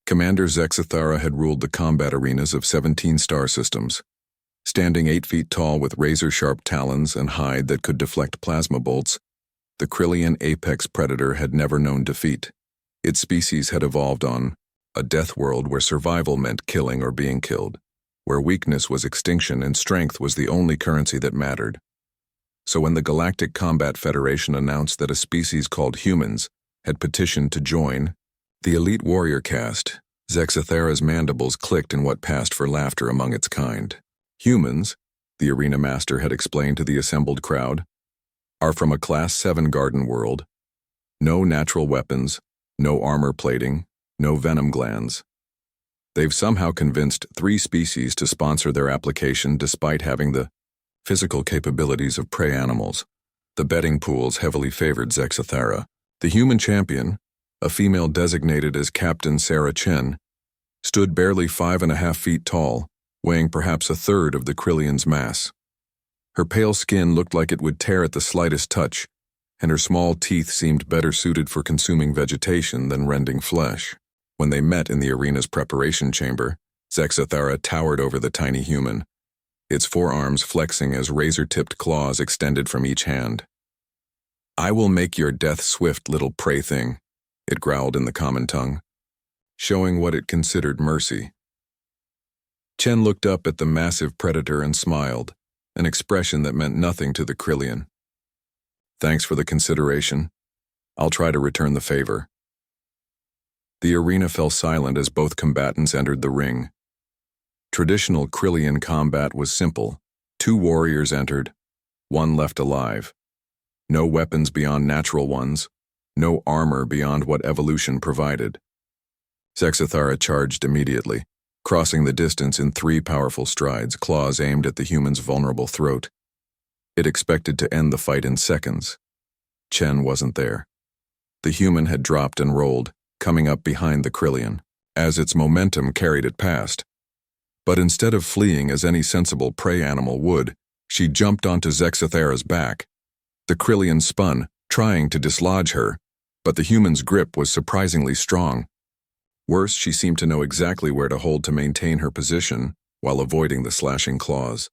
Commander Zexathara had ruled the combat arenas of 17 star systems. Standing 8 feet tall with razor-sharp talons and hide that could deflect plasma bolts, the Krillian apex predator had never known defeat. Its species had evolved on a death world where survival meant killing or being killed, where weakness was extinction and strength was the only currency that mattered. So when the Galactic Combat Federation announced that a species called humans had petitioned to join the elite warrior caste, Zexathara's mandibles clicked in what passed for laughter among its kind. Humans, the arena master had explained to the assembled crowd, are from a Class 7 garden world. No natural weapons, no armor plating, no venom glands. They've somehow convinced 3 species to sponsor their application despite having the physical capabilities of prey animals. The betting pools heavily favored Zexathara. The human champion, a female designated as Captain Sarah Chen, stood barely 5.5 feet tall, weighing perhaps a third of the Krillian's mass. Her pale skin looked like it would tear at the slightest touch, and her small teeth seemed better suited for consuming vegetation than rending flesh. When they met in the arena's preparation chamber, Zexathara towered over the tiny human, its forearms flexing as razor-tipped claws extended from each hand. "I will make your death swift, little prey thing," it growled in the common tongue, showing what it considered mercy. Chen looked up at the massive predator and smiled, an expression that meant nothing to the Krillian. "Thanks for the consideration. I'll try to return the favor." The arena fell silent as both combatants entered the ring. Traditional Krillian combat was simple. 2 warriors entered, 1 left alive. No weapons beyond natural ones, no armor beyond what evolution provided. Zexathara charged immediately, crossing the distance in 3 powerful strides, claws aimed at the human's vulnerable throat. It expected to end the fight in seconds. Chen wasn't there. The human had dropped and rolled, coming up behind the Krillian, as its momentum carried it past. But instead of fleeing as any sensible prey animal would, she jumped onto Zexathara's back. The Krillian spun, trying to dislodge her, but the human's grip was surprisingly strong. Worse, she seemed to know exactly where to hold to maintain her position while avoiding the slashing claws.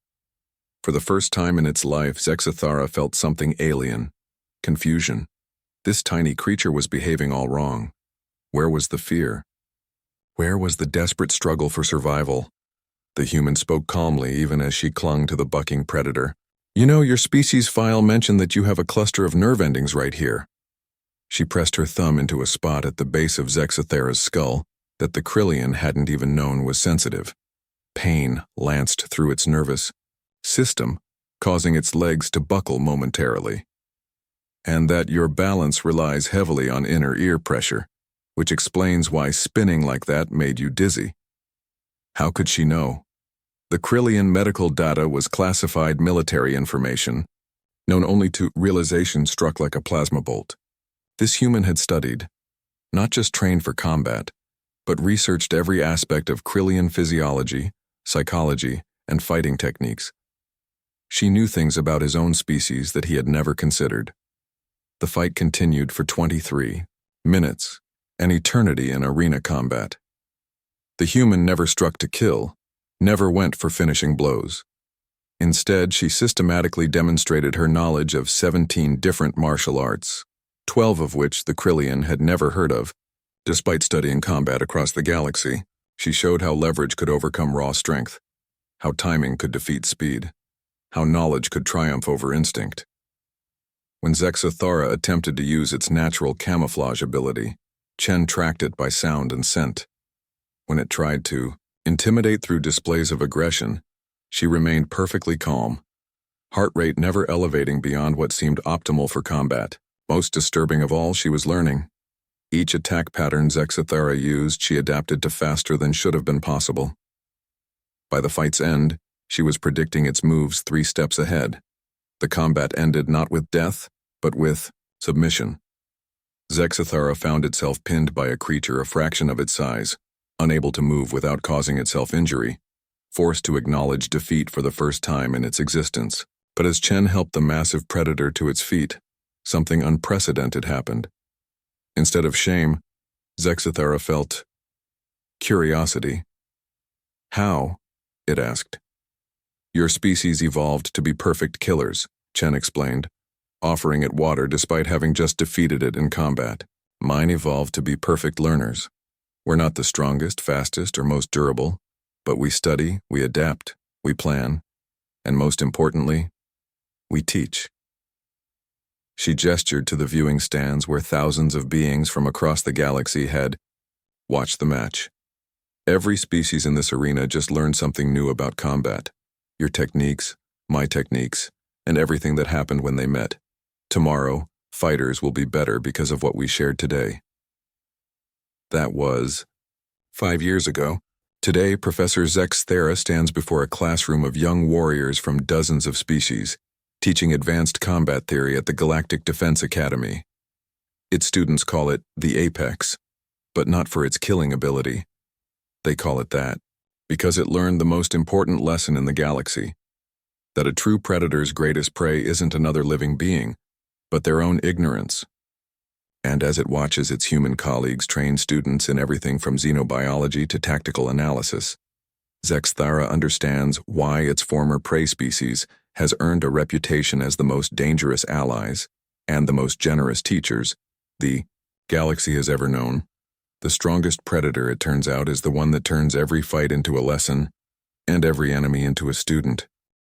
For the first time in its life, Zexathara felt something alien. Confusion. This tiny creature was behaving all wrong. Where was the fear? Where was the desperate struggle for survival? The human spoke calmly even as she clung to the bucking predator. "You know, your species file mentioned that you have a cluster of nerve endings right here." She pressed her thumb into a spot at the base of Zexathara's skull that the Krillian hadn't even known was sensitive. Pain lanced through its nervous system, causing its legs to buckle momentarily. "And that your balance relies heavily on inner ear pressure, which explains why spinning like that made you dizzy." How could she know? The Krillian medical data was classified military information, known only to realization struck like a plasma bolt. This human had studied, not just trained for combat, but researched every aspect of Krillian physiology, psychology, and fighting techniques. She knew things about his own species that he had never considered. The fight continued for 23 minutes, an eternity in arena combat. The human never struck to kill, never went for finishing blows. Instead, she systematically demonstrated her knowledge of 17 different martial arts, 12 of which the Krillian had never heard of. Despite studying combat across the galaxy, she showed how leverage could overcome raw strength, how timing could defeat speed, how knowledge could triumph over instinct. When Zexathara attempted to use its natural camouflage ability, Chen tracked it by sound and scent. When it tried to intimidate through displays of aggression, she remained perfectly calm, heart rate never elevating beyond what seemed optimal for combat. Most disturbing of all, she was learning. Each attack pattern Zexathara used, she adapted to faster than should have been possible. By the fight's end, she was predicting its moves 3 steps ahead. The combat ended not with death, but with submission. Zexathara found itself pinned by a creature a fraction of its size, unable to move without causing itself injury, forced to acknowledge defeat for the first time in its existence. But as Chen helped the massive predator to its feet, something unprecedented happened. Instead of shame, Zexathara felt Curiosity. How? It asked. Your species evolved to be perfect killers, Chen explained, offering it water despite having just defeated it in combat. Mine evolved to be perfect learners. We're not the strongest, fastest, or most durable, but we study, we adapt, we plan, and most importantly, we teach. She gestured to the viewing stands where thousands of beings from across the galaxy had watched the match. Every species in this arena just learned something new about combat. Your techniques, my techniques, and everything that happened when they met. Tomorrow, fighters will be better because of what we shared today. That was 5 years ago. Today, Professor Zex Thera stands before a classroom of young warriors from dozens of species, teaching advanced combat theory at the Galactic Defense Academy. Its students call it the Apex, but not for its killing ability. They call it that because it learned the most important lesson in the galaxy, that a true predator's greatest prey isn't another living being, but their own ignorance. And as it watches its human colleagues train students in everything from xenobiology to tactical analysis, Zex Thera understands why its former prey species has earned a reputation as the most dangerous allies and the most generous teachers the galaxy has ever known. The strongest predator, it turns out, is the one that turns every fight into a lesson and every enemy into a student.